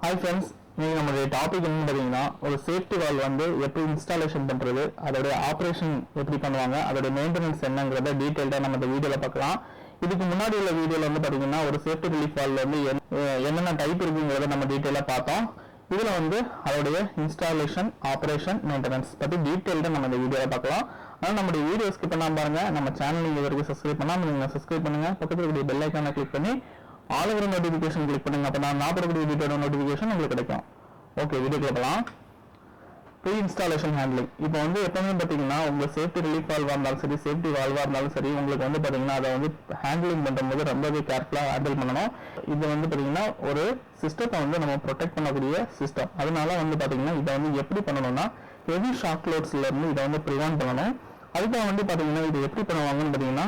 Hi friends, நீங்கள் நம்மளுடைய topic என்னன்னு பார்த்தீங்கன்னா ஒரு சேஃப்டி வால்வ் வந்து எப்படி இன்ஸ்டாலேஷன் பண்ணுறது, அதோடைய ஆப்ரேஷன் எப்படி பண்ணுவாங்க, அதோடைய மெயின்டெனன்ஸ் என்னங்கிறத டீட்டெயில்டாக நம்ம இந்த வீடியோவில் பார்க்கலாம். இதுக்கு முன்னாடி உள்ள வீடியோவில் வந்து பார்த்தீங்கன்னா ஒரு சேஃப்டி ரிலீஃப் வால்வ் வந்து என்னென்ன டைப் இருக்குங்கிறத நம்ம டீட்டெயிலாக பார்த்தோம். இதில் வந்து அதோடைய இன்ஸ்டாலேஷன், ஆப்ரேஷன், மெயின்டெனன்ஸ் பற்றி டீட்டெயில்டாக நம்ம இந்த வீடியோவில் பார்க்கலாம். ஆனால் நம்மளுடைய வீடியோ ஸ்கிப் பண்ணாமல் பாருங்க. நம்ம சேனல் இது வரைக்கும் சப்ஸ்கிரைப் பண்ணாமல் நீங்கள் சப்ஸ்கிரைப் பண்ணுங்க. பக்கத்தில் இருக்கக்கூடிய பெல் ஐக்கானை கிளிக் பண்ணி ஆல் ஓவர் நோட்டிஃபிகேஷன் கிளிக் பண்ணுங்க. அப்போ நான் போடக்கூடிய வீடியோட நோட்டிஃபிகேஷன் உங்களுக்கு கிடைக்கும். ஓகே, வீடியோக்குள்ள போகலாம். Free installation handling. இப்போ வந்து எப்பவுமே பார்த்தீங்கன்னா உங்கள் சேஃப்டி ரிலீஃப் வால்வாக இருந்தாலும் சரி, சேஃப்டி வால்வாக இருந்தாலும் சரி, உங்களுக்கு வந்து பார்த்தீங்கன்னா அதை வந்து ஹேண்ட்லிங் பண்ணும்போது ரொம்பவே கேர்ஃபுல்லாக ஹேண்டில் பண்ணணும். இது வந்து பார்த்தீங்கன்னா ஒரு சிஸ்டத்தை வந்து நம்ம ப்ரொடெக்ட் பண்ணக்கூடிய சிஸ்டம். அதனால வந்து பார்த்தீங்கன்னா இதை வந்து எப்படி பண்ணணும்னா ஹெவி ஷாக் லோட்ஸ்லேருந்து இதை வந்து ப்ரிவென்ட் பண்ணணும். அதுக்காக வந்து பார்த்தீங்கன்னா இது எப்படி பண்ணுவாங்கன்னு பார்த்தீங்கன்னா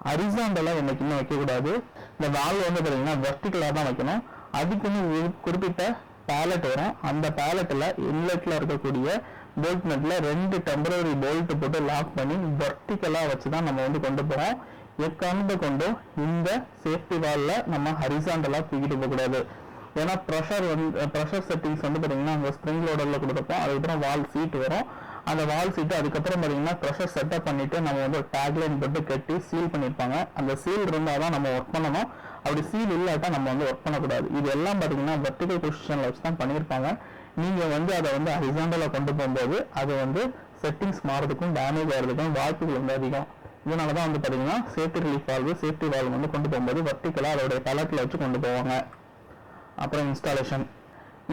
ஹரிசாண்டலாக என்னைக்குமே வைக்கக்கூடாது. இந்த வால்வ் வந்து பார்த்தீங்கன்னா வெர்டிகலாக தான் வைக்கணும். அதுக்குன்னு குறிப்பிட்ட பேலட் வரும். அந்த பேலட்டில் இன்லெட்டில் இருக்கக்கூடிய போல்ட் நட்டில் 2 டெம்பரரி போல்ட் போட்டு லாக் பண்ணி வெர்டிகலாக வச்சு தான் நம்ம வந்து கொண்டு போகிறோம். எக்காரணத்தை கொண்டும் இந்த சேஃப்டி வால்வில் நம்ம ஹரிசாண்டலாக தூக்கிட்டு போகக்கூடாது. ஏன்னா ப்ரெஷர் செட்டிங்ஸ் வந்து பார்த்தீங்கன்னா அங்கே ஸ்ப்ரிங் லோடரில் கொடுத்துருப்போம். அதுக்கப்புறம் வால் சீட் வரும். அந்த வால் சீட்டு அதுக்கப்புறம் பார்த்தீங்கன்னா ப்ரெஷர் செட்டப் பண்ணிட்டு நம்ம வந்து ஒரு டேக்லைன் போட்டு கட்டி சீல் பண்ணியிருப்பாங்க. அந்த சீல் இருந்தால் தான் நம்ம ஒர்க் பண்ணணும். அப்படி சீல் இல்லாட்டா நம்ம வந்து ஒர்க் பண்ணக்கூடாது. இது எல்லாம் பார்த்தீங்கன்னா வெர்டிகல் பொசிஷனில் வச்சு தான் பண்ணியிருப்பாங்க. நீங்கள் வந்து அதை வந்து ஹரிசாண்டலாக கொண்டு போகும்போது அது வந்து செட்டிங்ஸ் மாறதுக்கும் டேமேஜ் ஆகிறதுக்கும் வாய்ப்புகள் வந்து அதிகம். இதனால தான் வந்து பார்த்தீங்கன்னா safety relief valve, safety valve வந்து கொண்டு போகும்போது வெர்டிகலாக அதோடைய பேலட்டில் வச்சு கொண்டு போவாங்க. அப்புறம்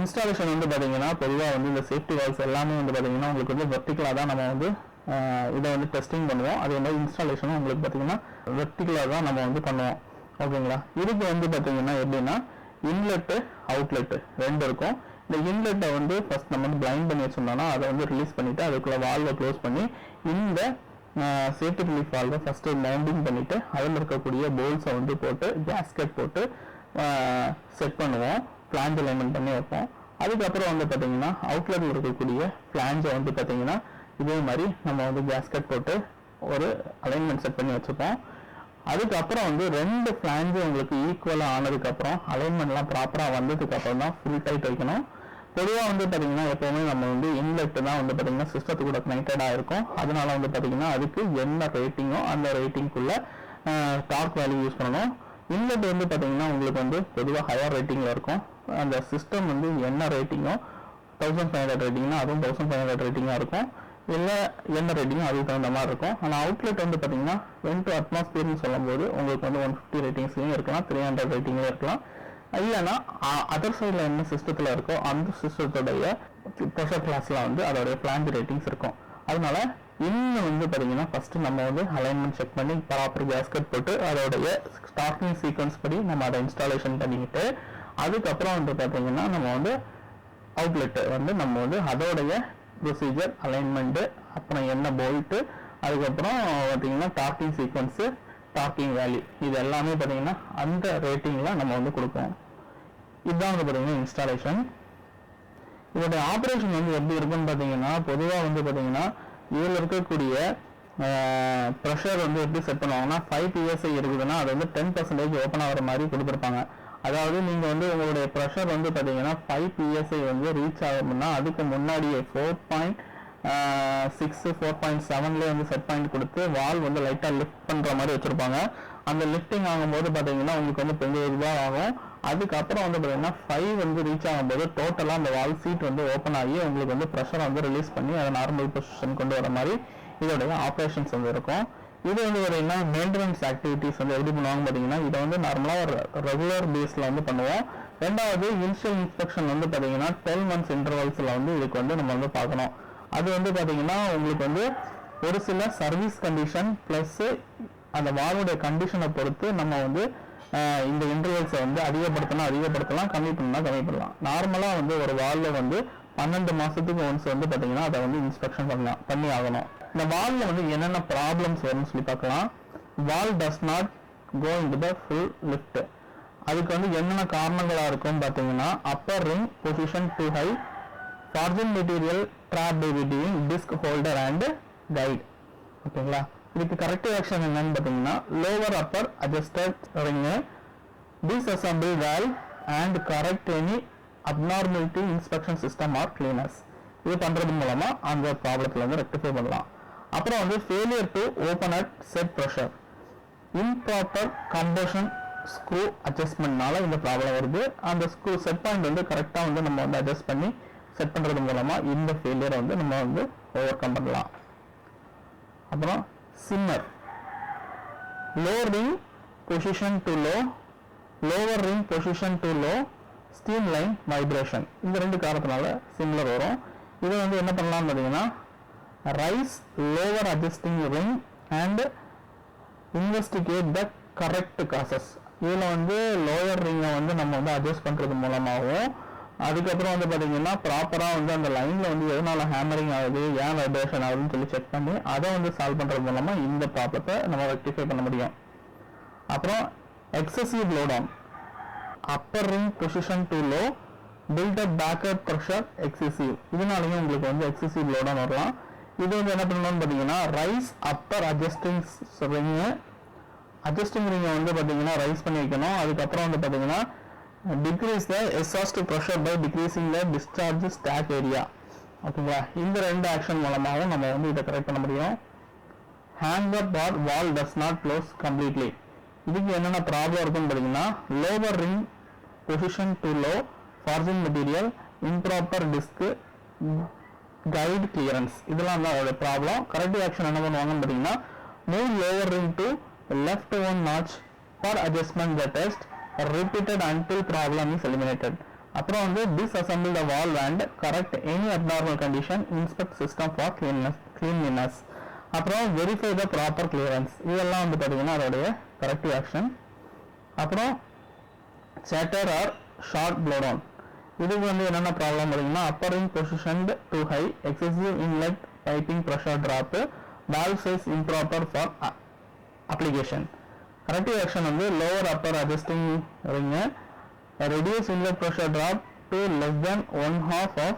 இன்ஸ்டாலேஷன் வந்து பார்த்தீங்கன்னா பொதுவாக வந்து இந்த சேஃப்டி வால்வ்ஸ் எல்லாமே வந்து பார்த்தீங்கன்னா உங்களுக்கு வந்து வெர்டிகலாக தான் நம்ம வந்து இதை வந்து டெஸ்டிங் பண்ணுவோம். அதே மாதிரி இன்ஸ்டாலேஷனும் உங்களுக்கு பார்த்தீங்கன்னா வெர்டிகலாக தான் நம்ம வந்து பண்ணுவோம். ஓகேங்களா? இதுக்கு வந்து பார்த்தீங்கன்னா எப்படின்னா இன்லெட்டு, அவுட்லெட்டு 2 இருக்கும். இந்த இன்லெட்டை வந்து ஃபர்ஸ்ட் நம்ம வந்து பிளைண்ட் பண்ணி வச்சிருந்தோம்னா அதை வந்து ரிலீஸ் பண்ணிவிட்டு அதுக்குள்ள வால்வை க்ளோஸ் பண்ணி இந்த சேஃப்டி ரிலீஃப் வால்வை ஃபஸ்ட்டு மவுண்டிங் பண்ணிவிட்டு அதில் இருக்கக்கூடிய போல்ஸை வந்து போட்டு கேஸ்கெட் போட்டு செட் பண்ணுவோம். ஃப்ளாஞ்ச் அலைன்மெண்ட் பண்ணி வைப்போம். அதுக்கப்புறம் வந்து பார்த்தீங்கன்னா அவுட்லெட்டில் இருக்கக்கூடிய ஃப்ளாஞ்சை வந்து பார்த்தீங்கன்னா இதே மாதிரி நம்ம வந்து கேஸ்கெட் போட்டு ஒரு அலைன்மெண்ட் செட் பண்ணி வச்சுப்போம். அதுக்கப்புறம் வந்து 2 ஃப்ளாஞ்சும் உங்களுக்கு ஈக்குவலாக ஆனதுக்கப்புறம் அலைன்மெண்ட்லாம் ப்ராப்பராக வந்ததுக்கப்புறம் தான் ஃபுல் டைட் வைக்கணும். பொதுவாக வந்து பார்த்தீங்கன்னா எப்போவுமே நம்ம வந்து இன்லெட் தான் வந்து பார்த்தீங்கன்னா சிஸ்டத்து கூட கனெக்டடாக இருக்கும். அதனால வந்து பார்த்தீங்கன்னா அதுக்கு என்ன ரேட்டிங்கோ அந்த ரேட்டிங்குள்ள டார்க் வேல்யூ யூஸ் பண்ணணும். இன்லெட் வந்து பார்த்தீங்கன்னா உங்களுக்கு வந்து பொதுவாக ஹையர் ரேட்டிங்கில் இருக்கும். அந்த சிஸ்டம் வந்து என்ன ரேட்டிங்கோ 1500 ரேட்டிங்னா அதுவும் 1500 ரேட்டிங்காக இருக்கும். இல்லை என்ன ரேட்டிங்கோ அதுக்கு தகுந்த மாதிரி இருக்கும். ஆனால் அவுட்லெட் வந்து பார்த்தீங்கன்னா 10 அட்மாஸ்பியர்னு சொல்லும்போது உங்களுக்கு வந்து 150 ரேட்டிங்ஸ்லையும் இருக்கலாம், 300 ரேட்டிங்லையும் இருக்கலாம். இல்லைன்னா அதர் சைடில் என்ன சிஸ்டத்தில் இருக்கோ அந்த சிஸ்டத்துடைய ப்ரெஷர் கிளாஸில் வந்து அதோடைய ஃப்ளாஞ்ச் ரேட்டிங்ஸ் இருக்கும். அதனால இன்னும் வந்து பார்த்தீங்கன்னா ஃபர்ஸ்ட் நம்ம வந்து அலைன்மெண்ட் செக் பண்ணி ப்ராப்பர் கேஸ்கெட் போட்டு அதோடைய ஸ்டார்டிங் சீக்வன்ஸ் படி நம்ம அதை இன்ஸ்டாலேஷன் பண்ணிக்கிட்டு அதுக்கப்புறம் வந்து பார்த்தீங்கன்னா நம்ம வந்து அவுட்லெட்டு வந்து நம்ம வந்து அதோடைய ப்ரொசீஜர், அலைன்மெண்ட்டு, அப்புறம் என்ன போல்ட்டு, அதுக்கப்புறம் பார்த்தீங்கன்னா டார்க்கிங் சீக்வன்ஸு, டார்க்கிங் வேல்யூ, இது எல்லாமே பார்த்தீங்கன்னா அந்த ரேட்டிங்கில் நம்ம வந்து கொடுப்போம். இதுதான் வந்து பார்த்தீங்கன்னா இன்ஸ்டாலேஷன். இதோடைய ஆப்ரேஷன் வந்து எப்படி இருக்குன்னு பார்த்தீங்கன்னா பொதுவாக வந்து பார்த்தீங்கன்னா இதில் இருக்கக்கூடிய ப்ரெஷர் வந்து எப்படி செட் பண்ணுவாங்கன்னா 5 PSI இருக்குதுன்னா அது வந்து 10% ஓப்பன் ஆகிற மாதிரி கொடுத்துருப்பாங்க. அதாவது நீங்கள் வந்து உங்களுடைய ப்ரெஷர் வந்து பார்த்தீங்கன்னா 5 PSI வந்து ரீச் ஆகும்னா அதுக்கு முன்னாடியே 4.6 4.7 வந்து செட் பாயிண்ட் கொடுத்து வால் வந்து லைட்டாக லிஃப்ட் பண்ணுற மாதிரி வச்சுருப்பாங்க. அந்த லிஃப்டிங் ஆகும்போது பார்த்தீங்கன்னா உங்களுக்கு வந்து 20 ரூபாய் ஆகும். அதுக்கப்புறம் வந்து பார்த்தீங்கன்னா 5 வந்து ரீச் ஆகும்போது டோட்டலாக அந்த வால் சீட் வந்து ஓப்பன் ஆகி உங்களுக்கு வந்து ப்ரெஷரை வந்து ரிலீஸ் பண்ணி அதை நார்மல் பொசிஷன் கொண்டு வர மாதிரி இதோடைய ஆப்ரேஷன்ஸ் வந்து இருக்கும். இது வந்து பார்த்தீங்கன்னா மெயின்டெனன்ஸ் ஆக்டிவிட்டிஸ் வந்து எப்படி பண்ணுவாங்க பார்த்தீங்கன்னா இதை வந்து நார்மலாக ஒரு ரெகுலர் பேஸில் வந்து பண்ணுவோம். ரெண்டாவது இனிஷியல் இன்ஸ்பெக்ஷன் வந்து பார்த்தீங்கன்னா 12 months இன்டர்வல்ஸில் வந்து இதுக்கு வந்து நம்ம வந்து பார்க்கணும். அது வந்து பார்த்தீங்கன்னா உங்களுக்கு வந்து ஒரு சில சர்வீஸ் கண்டிஷன் ப்ளஸ் அந்த வால்வுடைய கண்டிஷனை பொறுத்து நம்ம வந்து இந்த இன்டர்வல்ஸை வந்து அதிகப்படுத்தலாம், கம்மி பண்ணலாம். நார்மலாக வந்து ஒரு வால்வில் வந்து 12 மாதத்துக்கு ஒன்ஸ் வந்து பார்த்தீங்கன்னா அதை வந்து இன்ஸ்பெக்ஷன் பண்ணி ஆகணும். இந்த வால்வில் வந்து என்னென்ன ப்ராப்ளம்ஸ் வரும்னு சொல்லி பார்க்கலாம். Valve does not go into the full lift. அதுக்கு வந்து என்னென்ன காரணங்களாக இருக்கும் பார்த்தீங்கன்னா upper ring position too high, foreign material trap between disc holder and guide. ஓகேங்களா? இதுக்கு கரெக்டிவ் ஆக்ஷன் என்னன்னு பார்த்தீங்கன்னா lower upper adjusted ring, disassemble valve and correct any abnormality inspection system or cleaners. இது பண்றது மூலமா அந்த ப்ராப்ளத்துல வந்து ரெக்டிஃபை பண்ணலாம். அப்புறம் வந்து failure to open at set pressure, improper combustion screw adjustmentனால இந்த ப்ராப்ளம் வருது. அந்த ஸ்க்ரூ செட் பாயிண்ட் வந்து கரெக்டா வந்து நம்ம வந்து அட்ஜஸ்ட் பண்ணி செட் பண்றது மூலமா இந்த ஃபெயிலியரை வந்து நம்ம வந்து ஓவர் கம் பண்ணலாம். அப்புறம் simmer, low ring position to low, lower ring position to low, steam line vibration, இந்த ரெண்டு காரணத்தினால சிம்மர் வரும். இது வந்து என்ன பண்ணலாம் பார்த்தீங்கன்னா rice lower adjusting ring and investigate the correct causes. இதில் வந்து லோயர் ரிங்கை வந்து நம்ம வந்து அட்ஜஸ்ட் பண்ணுறது மூலமாகவும் அதுக்கப்புறம் வந்து பார்த்தீங்கன்னா ப்ராப்பராக வந்து அந்த லைனில் வந்து எதனால ஹேமரிங் ஆகுது, ஏன் வைப்ரேஷன் ஆகுதுன்னு சொல்லி செக் பண்ணி அதை வந்து சால்வ் பண்ணுறது மூலமாக இந்த ப்ராப்ளத்தை நம்ம ரெக்டிஃபை பண்ண முடியும். அப்புறம் excessive blowdown, upper ring position too low, build up backup pressure excessive, இதனாலையும் உங்களுக்கு வந்து எக்ஸசிவ் லோ டவுன் வரலாம். இது வந்து என்ன பண்ணணும்னு பார்த்தீங்கன்னா ரைஸ் அப்பர் அட்ஜஸ்டிங் ரிங்கை வந்து பார்த்தீங்கன்னா ரைஸ் பண்ணி வைக்கணும். அதுக்கப்புறம் வந்து பார்த்தீங்கன்னா decrease the exhaust pressure by decreasing the discharge stack area. ஓகேங்களா, இந்த ரெண்டு ஆக்ஷன் மூலமாகவும் நம்ம வந்து இதை கரெக்ட் பண்ண முடியும். Hanger or valve does not close completely, இதுக்கு என்னென்ன ப்ராப்ளம் இருக்குன்னு பார்த்தீங்கன்னா lower ring position too low, forging material, improper disc, guide clearance, இதெல்லாம் தான் அதோட ப்ராப்ளம். கரெக்டிவ் ஆக்ஷன் என்ன பண்ணுவாங்கன்னு பார்த்தீங்கன்னா move lower ring to left one notch for adjustment the test, repeated until problem is eliminated. அப்புறம் வந்து disassemble the valve and correct any abnormal condition, inspect system for cleanliness. அப்புறம் verify the proper clearance, இதெல்லாம் வந்து பார்த்தீங்கன்னா அதோடைய corrective action. அப்புறம் chatter or short blowdown, இதுக்கு வந்து என்னென்ன ப்ராப்ளம் பார்த்தீங்கன்னா upper ring positioned too high, excessive inlet piping pressure drop, valve size improper for application. Corrective action வந்து lower upper adjusting ring, reduce inlet pressure drop to less than 1/2 of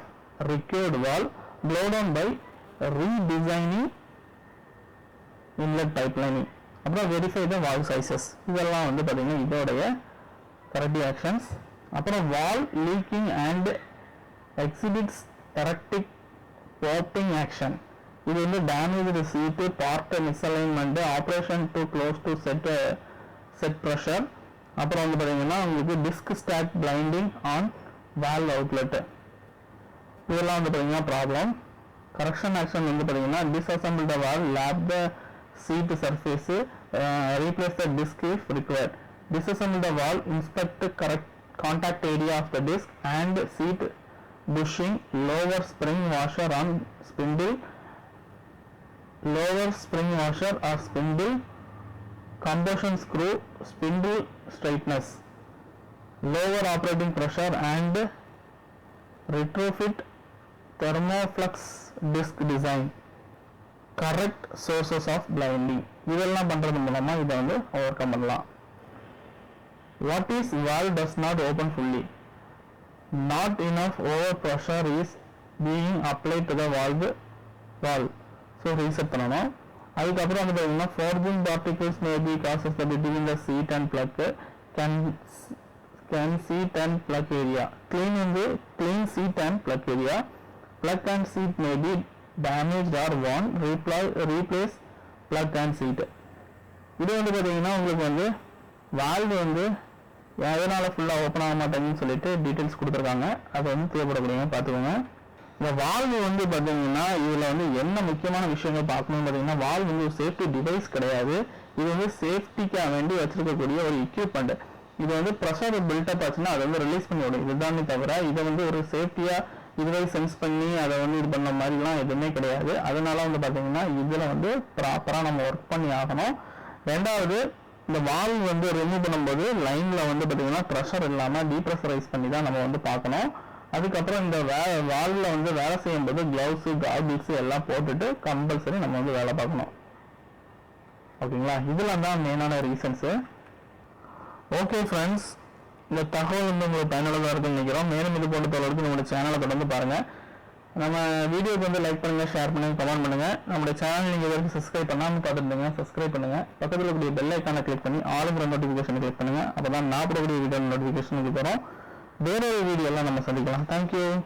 required valve, blow down by redesigning inlet pipelining. அப்புறம் verify the valve sizes, இதெல்லாம் வந்து பார்த்தீங்கன்னா இதோடைய corrective actions. அப்புறம் valve leaking and exhibits erratic popping action, இது வந்து damage seat, part misalignment, operation to close to set pressure, அப்புறம் வந்து பார்த்தீங்கன்னா உங்களுக்கு disc stack blinding on valve outlet, இதெல்லாம் வந்து பார்த்தீங்கன்னா ப்ராப்ளம். கரெக்ஷன் ஆக்ஷன் வந்து பார்த்தீங்கன்னா disassemble the valve, lap the seat surface, replace the disc if required, disassemble the valve, inspect correct contact area of the disc and seat bushing, lower spring washer on spindle, lower spring washer or spindle, combustion screw, spindle straightness, lower operating pressure and retrofit thermoflux disc design, correct sources of blinding, இதெல்லாம் பண்றது மூலமா இதை வந்து over come பண்ணலாம். What is valve does not open fully? Not enough over pressure is being applied to the valve, so reset பண்ணணும். அதுக்கப்புறம் வந்து பார்த்தீங்கன்னா forging particles may be causes the between the seat and plug, can seat and plug area, clean seat and plug area, plug and seat may be damaged or worn, replace plug and seat. இது வந்து பார்த்தீங்கன்னா உங்களுக்கு வந்து valve வந்து எதனால ஃபுல்லாக open ஆக மாட்டேங்குன்னு சொல்லிட்டு டீட்டெயில்ஸ் கொடுத்துருக்காங்க, அதை வந்து தேவைப்படக்கூடியவங்க பார்த்துக்கோங்க. இந்த வால்வு வந்து பார்த்தீங்கன்னா இதில் வந்து என்ன முக்கியமான விஷயங்கள் பார்க்கணும்னு பார்த்தீங்கன்னா வால்வு வந்து ஒரு சேஃப்டி டிவைஸ் கிடையாது, இது வந்து சேஃப்டிக்காக வேண்டி வச்சிருக்கக்கூடிய ஒரு எக்யூப்மெண்ட். இது வந்து ப்ரெஷர் பில்டப் ஆச்சுன்னா அதை வந்து ரிலீஸ் பண்ணி விடும், இதுதானே தவிர இதை வந்து ஒரு சேஃப்டியாக இதுவே சென்ஸ் பண்ணி அதை வந்து இது பண்ண மாதிரிலாம் எதுவுமே கிடையாது. அதனால வந்து பார்த்தீங்கன்னா இதில் வந்து ப்ராப்பராக நம்ம ஒர்க் பண்ணி ஆகணும். ரெண்டாவது, இந்த வால்வ் வந்து ரிமூவ் பண்ணும்போது லைனில் வந்து பார்த்தீங்கன்னா ப்ரெஷர் இல்லாமல் டீப்ரெஷரைஸ் பண்ணி தான் நம்ம வந்து பார்க்கணும். அதுக்கப்புறம் இந்த வால்வில் வந்து வேலை செய்யும்போது க்ளவுஸு கார்கிள்ஸு எல்லாம் போட்டுட்டு கம்பல்சரி நம்ம வந்து வேலை பார்க்கணும். ஓகேங்களா, இதெல்லாம் தான் மெயினான ரீசன்ஸு. ஓகே ஃப்ரெண்ட்ஸ், இந்த தகவல் வந்து உங்களுக்கு பயனுள்ளதாக இருக்குன்னு நினைக்கிறோம். மேலும் இது போன்ற தகவலுக்கு நம்மளுடைய சேனலை தொடர்ந்து பாருங்கள். நம்ம வீடியோக்கு வந்து லைக் பண்ணுங்கள், ஷேர் பண்ணுங்கள், கமெண்ட் பண்ணுங்கள். நம்மளுடைய சேனல் நீங்கள் வரைக்கும் சப்ஸ்கிரைப் பண்ணாமல் பார்த்துருந்தீங்க, சப்ஸ்கிரைப் பண்ணுங்கள். பக்கத்தில் கூடிய பெல் ஐக்கானை கிளிக் பண்ணி ஆளுங்கிற நோட்டிஃபிகேஷனை கிளிக் பண்ணுங்கள். அப்போ தான் நான் போடக்கூடிய வீடியோ நோட்டிஃபிகேஷன் வரும். வேற ஒரு வீடியோலாம் நம்ம சந்திக்கலாம். தேங்க்யூ.